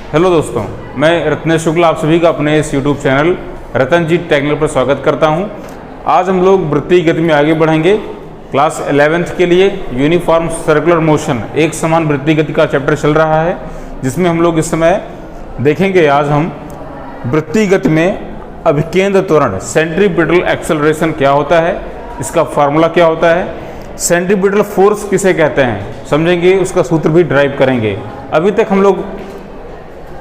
Hello दोस्तों, मैं रत्नेश शुक्ला आप सभी का अपने इस यूट्यूब चैनल रतन जी टेक्निकल पर स्वागत करता हूं। आज हम लोग वृत्तीय गति में आगे बढ़ेंगे। क्लास 11th के लिए यूनिफॉर्म सर्कुलर मोशन एक समान वृत्तीय गति का चैप्टर चल रहा है, जिसमें हम लोग इस समय देखेंगे। आज हम वृत्तीय गति में अभिकेंद्र त्वरण सेंट्रीपिटल एक्सेलरेशन क्या होता है, इसका फार्मूला क्या होता है, सेंट्रीपिटल फोर्स किसे कहते हैं समझेंगे, उसका सूत्र भी ड्राइव करेंगे। अभी तक हम लोग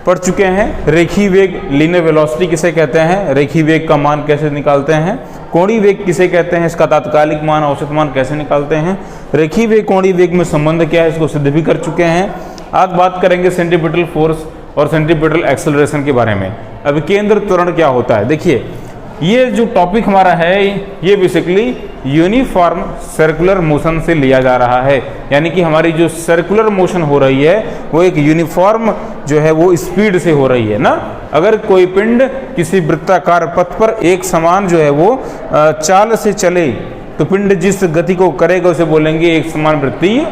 पढ़ चुके हैं रेखीय वेग लीनियर वेलोसिटी किसे कहते हैं, रेखीय वेग का मान कैसे निकालते हैं, कोणीय वेग किसे कहते हैं, इसका तात्कालिक मान औसत मान कैसे निकालते हैं, रेखीय वेग कोणीय वेग में संबंध क्या है, इसको सिद्ध भी कर चुके हैं। आज बात करेंगे सेंट्रीपिटल फोर्स और सेंट्रीपिटल एक्सेलरेशन के बारे में। अभिकेंद्र त्वरण क्या होता है, देखिए ये जो टॉपिक हमारा है ये बेसिकली यूनिफॉर्म सर्कुलर मोशन से लिया जा रहा है, यानी कि हमारी जो सर्कुलर मोशन हो रही है वो एक यूनिफॉर्म जो है वो स्पीड से हो रही है ना। अगर कोई पिंड किसी वृत्ताकार पथ पर एक समान जो है वो चाल से चले तो पिंड जिस गति को करेगा उसे बोलेंगे एक समान वृत्तीय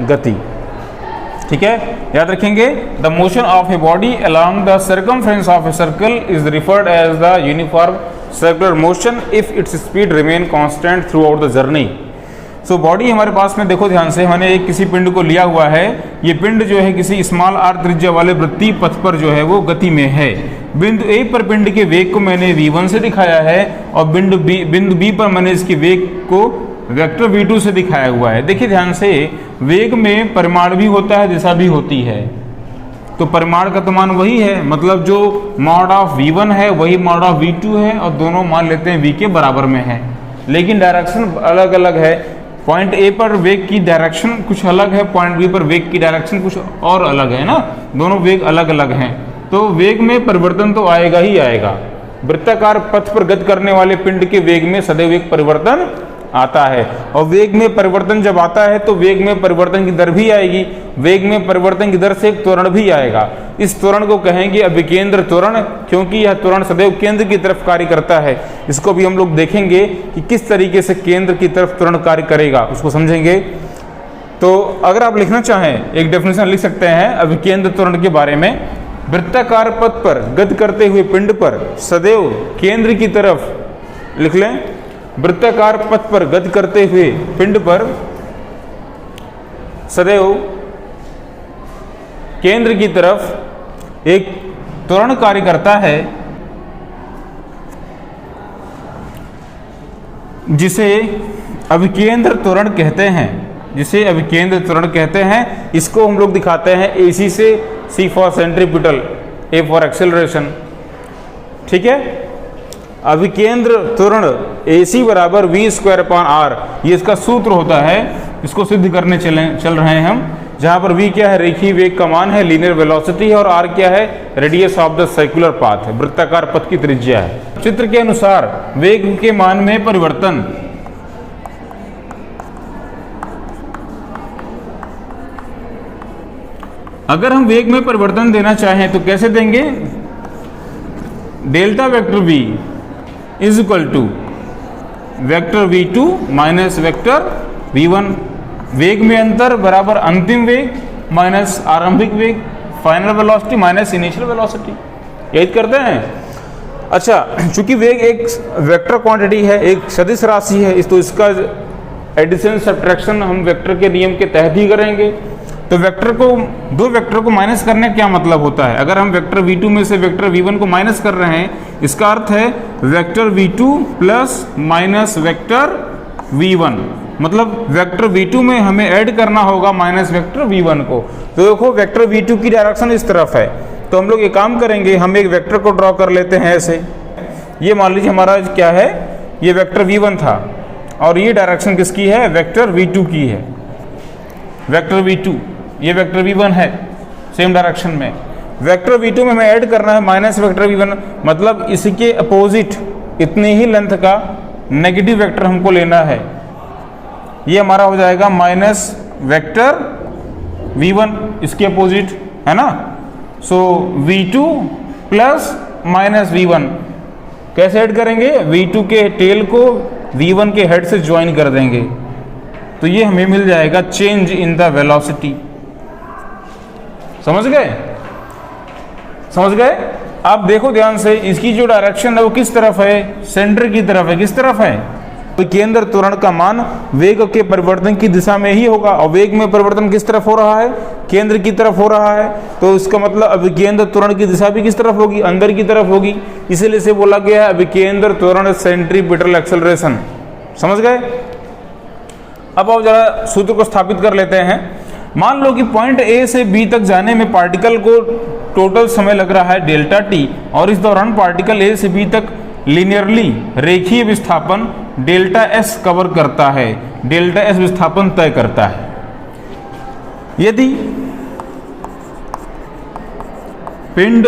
गति। ठीक है, याद रखेंगे। The motion of a body along the circumference of a circle is referred as the uniform circular motion if its speed remain constant throughout the journey. So body हमारे पास में देखो ध्यान से, मैंने एक किसी पिंड को लिया हुआ है। ये पिंड जो है किसी स्मॉल आर त्रिज्या वाले वृत्तीय पथ पर जो है वो गति में है। बिंदु ए पर पिंड के वेग को मैंने v1 से दिखाया है और बिंदु बी पर मैंने इसके वेग को वेक्टर v2 से दिखाया हुआ है। देखिए ध्यान से, वेग में परिमाण भी होता है, दिशा भी होती है। तो परिमाण का तो मान वही है, मतलब जो मॉड ऑफ v1 है वही मॉड ऑफ v2 है और दोनों मान लेते हैं v के बराबर में है, लेकिन डायरेक्शन अलग अलग है। पॉइंट ए पर वेग की डायरेक्शन कुछ अलग है, पॉइंट बी पर वेग की डायरेक्शन कुछ और अलग है ना, दोनों वेग अलग अलग हैं। तो वेग में परिवर्तन तो आएगा ही आएगा। वृत्ताकार पथ पर गति करने वाले पिंड के वेग में सदैव एक परिवर्तन आता है, और वेग में परिवर्तन जब आता है तो वेग में परिवर्तन की दर भी आएगी, वेग में परिवर्तन की दर से एक त्वरण भी आएगा। इस त्वरण को कहेंगे अभिकेंद्र त्वरण, क्योंकि यह त्वरण सदैव केंद्र की तरफ कार्य करता है। इसको भी हम लोग देखेंगे कि किस तरीके से केंद्र की तरफ त्वरण कार्य करेगा, उसको समझेंगे। तो अगर आप लिखना चाहें एक डेफिनेशन लिख सकते हैं अभिकेंद्र त्वरण के बारे में। वृत्ताकार पथ पर गति करते हुए पिंड पर सदैव केंद्र की तरफ, लिख लें, वृत्ताकार पथ पर गति करते हुए पिंड पर सदैव केंद्र की तरफ एक त्वरण कार्य करता है, जिसे अभिकेंद्र त्वरण कहते हैं, जिसे अभिकेंद्र त्वरण कहते हैं। इसको हम लोग दिखाते हैं AC से, C for centripetal, A for acceleration. ठीक है, अभिकेंद्र त्वरण AC बराबर v²/r, ये इसका सूत्र होता है। इसको सिद्ध करने चल रहे हैं हम, जहां पर v क्या है, रेखीय वेग का मान है, लीनियर वेलोसिटी है, और r क्या है, radius of the circular path है, वृत्ताकार पथ की त्रिज्या है। चित्र के अनुसार वेग के मान में परिवर्तन, अगर हम वेग में परिवर्तन देना चाहें तो कैसे देंगे, delta vector v is equal to vector v2 minus vector v1। वेग में अंतर बराबर अंतिम वेग माइनस आरंभिक वेग, final velocity minus initial velocity, यही करते हैं। अच्छा, चूंकि वेग एक वेक्टर क्वांटिटी है, एक सदिश राशि है, तो इसका एडिशन सब्ट्रैक्शन हम वेक्टर के नियम के तहत ही करेंगे। तो वेक्टर को, दो वेक्टर को माइनस करने का क्या मतलब होता है, अगर हम वेक्टर v2 में से वेक्टर v1 को माइनस कर रहे हैं, इसका अर्थ है vector v2 plus minus vector v1, मतलब वेक्टर v2 में हमें ऐड करना होगा माइनस वेक्टर v1 को। तो देखो वेक्टर v2 की डायरेक्शन इस तरफ है, तो हम लोग एक काम करेंगे, हम एक वेक्टर को ड्रॉ कर लेते हैं ऐसे। ये मान लीजिए हमारा क्या है, ये वेक्टर v1 था और ये डायरेक्शन किसकी है, वेक्टर v2 की है। वेक्टर v2, ये वेक्टर v1 है सेम डायरेक्शन में। वेक्टर v2 में हमें ऐड करना है माइनस वेक्टर v1, मतलब इसके अपोजिट इतनी ही लेंथ का नेगेटिव वेक्टर हमको लेना है। ये हमारा हो जाएगा माइनस वेक्टर v1, इसके अपोजिट है ना। सो v2 प्लस माइनस v1 कैसे ऐड करेंगे, v2 के टेल को v1 के हेड से ज्वाइन कर देंगे, तो ये हमें मिल जाएगा चेंज इन द वेलोसिटी। समझ गए। समझ गए? आप देखो ध्यान से, इसकी जो डायरेक्शन है वो किस तरफ है? सेंटर की तरफ है। किस तरफ है? तो केंद्र त्वरण का मान वेग के परिवर्तन की दिशा में ही होगा, और वेग में परिवर्तन किस तरफ हो रहा है? केंद्र की तरफ हो रहा है। तो इसका मतलब अभिकेंद्र त्वरण की दिशा भी किस तरफ होगी? अंदर की तरफ होगी। इसीलिए इसे बोला गया है अभिकेंद्र त्वरण सेंट्रीपिटल एक्सेलरेशन। समझ गए? अब आप जरा सूत्र को स्थापित कर लेते हैं। मान लो कि पॉइंट ए से बी तक जाने में पार्टिकल को टोटल समय लग रहा है डेल्टा टी, और इस दौरान पार्टिकल ए से बी तक लीनियरली रेखीय विस्थापन डेल्टा एस कवर करता है, डेल्टा एस विस्थापन तय करता है। यदि पिंड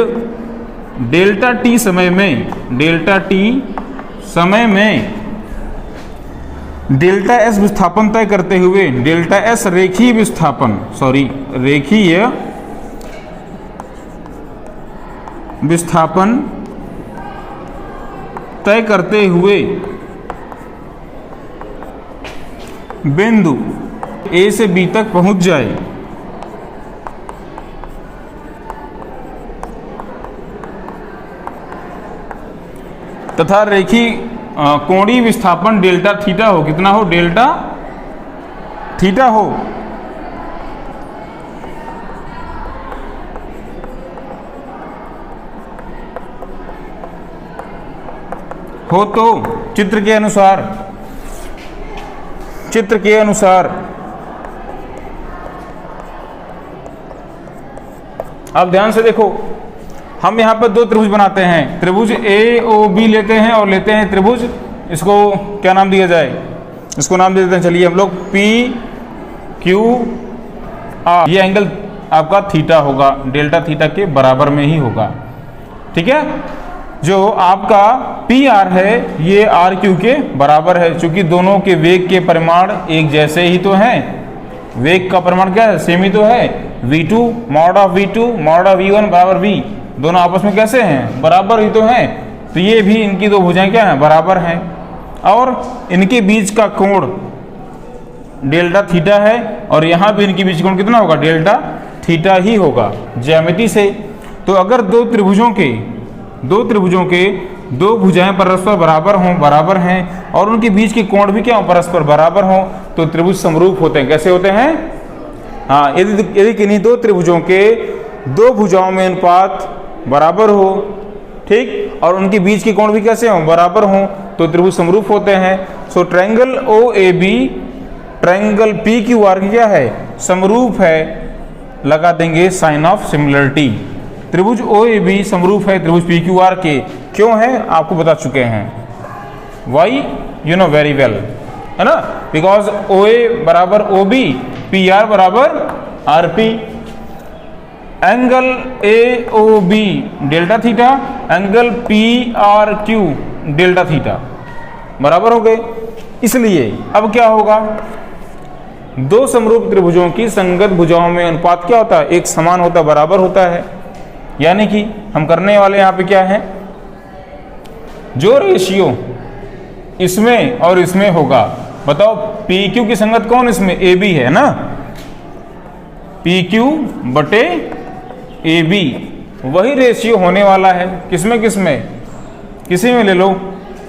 डेल्टा टी समय में डेल्टा एस विस्थापन तय करते हुए डेल्टा एस रेखीय विस्थापन तय करते हुए बिंदु ए से बी तक पहुंच जाए तथा रेखीय कोणीय विस्थापन डेल्टा थीटा हो। कितना हो? डेल्टा थीटा हो। तो चित्र के अनुसार आप ध्यान से देखो, हम यहां पर दो त्रिभुज बनाते हैं। त्रिभुज ए ओ बी लेते हैं और लेते हैं त्रिभुज, इसको क्या नाम दिया जाए? इसको नाम दे देते हैं, चलिए हम लोग पी क्यू आर। ये एंगल आपका थीटा होगा, डेल्टा थीटा के बराबर में ही होगा। ठीक है? जो आपका पी आर है ये आर क्यू के बराबर है, क्योंकि दोनों के वेग के परिमाण एक जैसे ही तो हैं। वेग का परिमाण क्या है? सेम ही तो है। v2 mod of v2 mod of v1 बराबर v, दोनों आपस में कैसे हैं? बराबर ही तो हैं। तो ये भी इनकी दो भुजाएं क्या हैं? बराबर हैं। और इनके बीच का कोण डेल्टा थीटा है, और यहाँ भी इनके बीच कोण कितना होगा? डेल्टा थीटा ही होगा ज्यामिति से। तो अगर दो त्रिभुजों के दो भुजाएं परस्पर बराबर हैं, और उनके बीच के कोण भी क्या हो? परस्पर बराबर हो, तो त्रिभुज समरूप होते हैं। कैसे होते हैं? हाँ, यदि किन्हीं दो त्रिभुजों के दो भुजाओं में अनुपात बराबर हो, ठीक, और उनके बीच के कोण भी कैसे हो? बराबर हो, तो त्रिभुज समरूप होते हैं। So triangle O A B triangle P Q R की क्या है? समरूप है। लगा देंगे साइन ऑफ सिमिलरिटी। त्रिभुज ओ ए बी समरूप है त्रिभुज पी क्यू आर के। क्यों है? आपको बता चुके हैं। Why? You know very well, है ना? बिकॉज ओ ए बराबर ओ बी, पी आर बराबर R P. Angle A O B delta theta, angle P R Q delta theta बराबर हो गए। इसलिए अब क्या होगा? दो समरूप त्रिभुजों की संगत भुजाओं में अनुपात क्या होता है? एक समान होता, बराबर होता है। यानी कि हम करने वाले यहाँ पे क्या है? जो रेशियो इसमें और इसमें होगा, बताओ पी क्यू की संगत कौन इसमें? ए बी है ना? पी क्यू बटे ए बी, वही रेशियो होने वाला है। किसमें किसी में ले लो,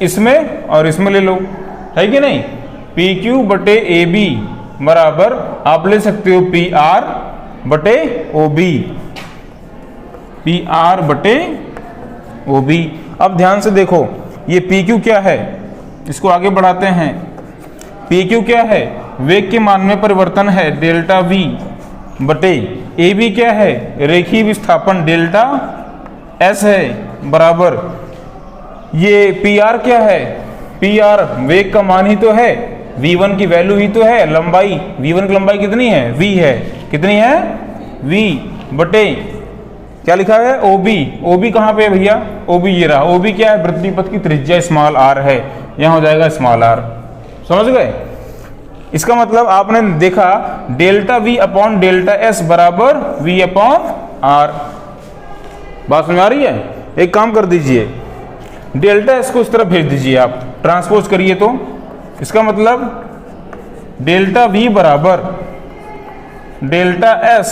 इसमें और इसमें ले लो, है कि नहीं? पी क्यू बटे ए बी बराबर आप ले सकते हो पी आर बटे ओ बी, पी आर बटे ओ बी। अब ध्यान से देखो, ये पी क्यू क्या है? इसको आगे बढ़ाते हैं। पी क्यू क्या है? वेग के मान में परिवर्तन है डेल्टा वी बटे ए बी क्या है? रेखीय विस्थापन डेल्टा एस है बराबर। ये पी आर क्या है? पी आर वेग का मान ही तो है, v1 की वैल्यू ही तो है, लंबाई v1 की लंबाई कितनी है? v है। कितनी है? v बटे क्या लिखा है? OB। OB कहाँ पे है भैया? OB ये रहा। OB क्या है? वृत्तीय पथ की त्रिज्या स्मॉल r है, यहाँ हो जाएगा स्मॉल r। समझ गए? इसका मतलब आपने देखा delta V upon delta S बराबर V अपॉन R। बात समझ आ रही है? एक काम कर दीजिए, डेल्टा S को इस तरफ भेज दीजिए, आप ट्रांसपोज करिए तो इसका मतलब डेल्टा V बराबर delta S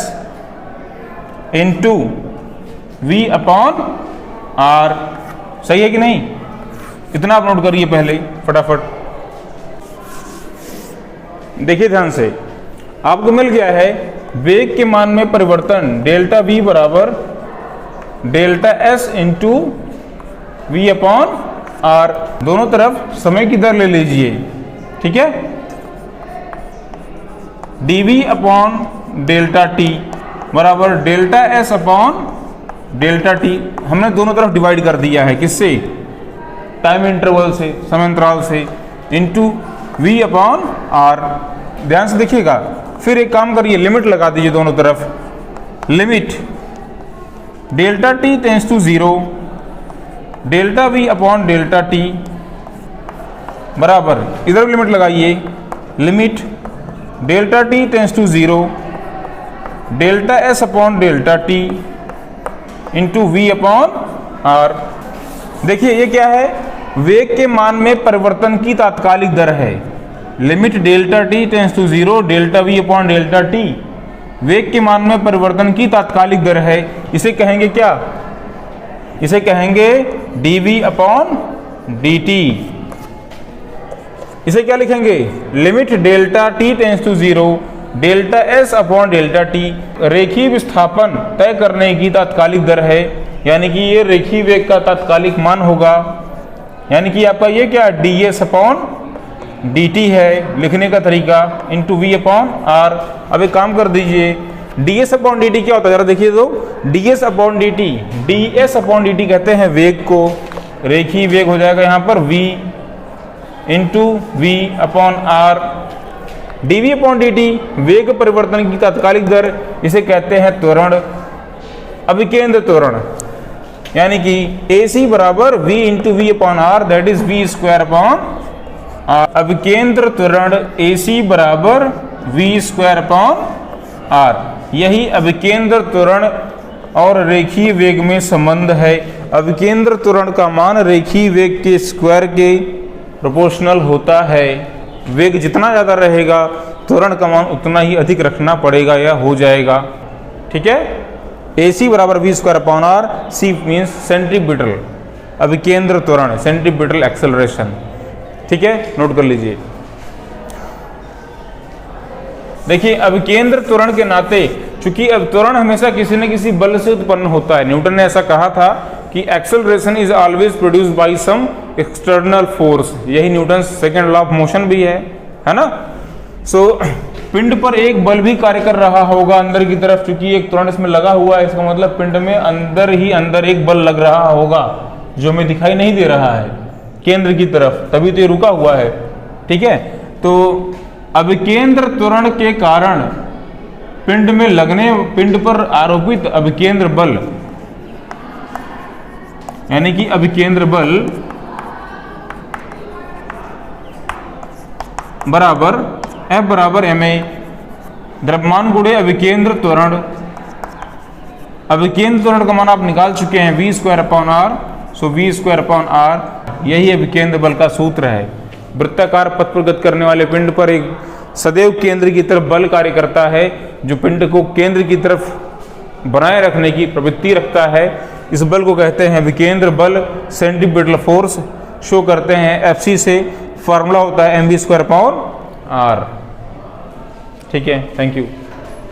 into V upon R। सही है कि नहीं? इतना आप नोट करिए पहले फटाफट। देखिए ध्यान से, आपको मिल गया है वेग के मान में परिवर्तन डेल्टा V बराबर delta S into V upon R। दोनों तरफ समय की दर ले लीजिए, ठीक है। dV अपॉन डेल्टा t बराबर delta S upon delta t। हमने दोनों तरफ डिवाइड कर दिया है, किससे? टाइम इंटरवल से, समय अंतराल से, इंटू V अपॉन R। ध्यान से देखिएगा। फिर एक काम करिए, लिमिट लगा दीजिए दोनों तरफ। Limit delta t tends to 0 delta V upon delta t बराबर, इधर लिमिट लगाइए, limit delta t tends to 0 delta S upon delta t into V upon R। देखिए ये क्या है? वेग के मान में परिवर्तन की तात्कालिक दर है। Limit delta t tends to 0 delta V upon delta t, वेग के मान में परिवर्तन की तात्कालिक दर है। इसे कहेंगे क्या? इसे कहेंगे dV अपॉन dt। इसे क्या लिखेंगे? Limit delta t tends to 0 delta S upon delta t, रेखीय विस्थापन तय करने की तात्कालिक दर है, यानी कि ये रेखीय वेग का तात्कालिक मान होगा। यानी कि आपका ये क्या? ds अपॉन dt है लिखने का तरीका, इंटू V अपॉन R। अब एक काम कर दीजिए, ds अपॉन dt क्या होता है जरा देखिए तो। ds upon dt, ds upon dt कहते हैं वेग को, रेखीय वेग हो जाएगा यहाँ पर v into V upon R। dV upon dt वेग परिवर्तन की तात्कालिक दर, इसे कहते हैं त्वरण, अभिकेंद्र त्वरण। यानी कि AC बराबर V into V upon R, that is V square upon R। अभिकेंद्र त्वरण AC बराबर V स्क्वायर अपॉन R। यही अभिकेंद्र त्वरण और रेखीय वेग में संबंध है। अभिकेंद्र त्वरण का मान रेखीय वेग के स्क्वायर के प्रोपोर्शनल होता है। वेग जितना ज़्यादा रहेगा त्वरण का मान उतना ही अधिक रखना पड़ेगा या हो जाएगा, ठीक है। AC बराबर V square upon R, C means centripetal, अभिकेंद्र त्वरण, सेंट्रीपिटल एक्सेलरेशन, ठीक है, नोट कर लीजिए। देखिए अभिकेंद्र त्वरण के नाते, चूंकि अब त्वरण हमेशा किसी न किसी बल से उत्पन्न होता है। न्यूटन ने ऐसा कहा था कि acceleration is always produced by some external force. यही Newton second law of motion भी है ना। सो पिंड पर एक बल भी कार्य कर रहा होगा अंदर की तरफ, क्योंकि एक त्वरण इसमें लगा हुआ है, इसका मतलब पिंड में अंदर एक बल लग रहा होगा जो हमें दिखाई नहीं दे रहा है केंद्र की तरफ, तभी तो ये रुका हुआ है, ठीक है। तो अभिकेंद्र त्वरण के कारण पिंड पर आरोपित अभिकेंद्र बल, यानी कि अभिकेंद्र बल बराबर F बराबर ma, द्रव्यमान गुणे अभिकेंद्र त्वरण। अभिकेंद्र त्वरण का मान आप निकाल चुके हैं, V स्क्वायर अपॉन R, सो V स्क्वायर अपॉन R, यही अभिकेंद्र बल का सूत्र है। वृत्ताकार पथ पर गति करने वाले पिंड पर एक सदैव केंद्र की तरफ बल कार्य करता है, जो पिंड को केंद्र की तरफ बनाए रखने की प्रवृत्ति रखता है। इस बल को कहते हैं विकेंद्र बल, सेंट्रीपिटल फोर्स। शो करते हैं Fc से, फार्मूला होता है mv स्क्वायर अपॉन R, ठीक है। Thank you.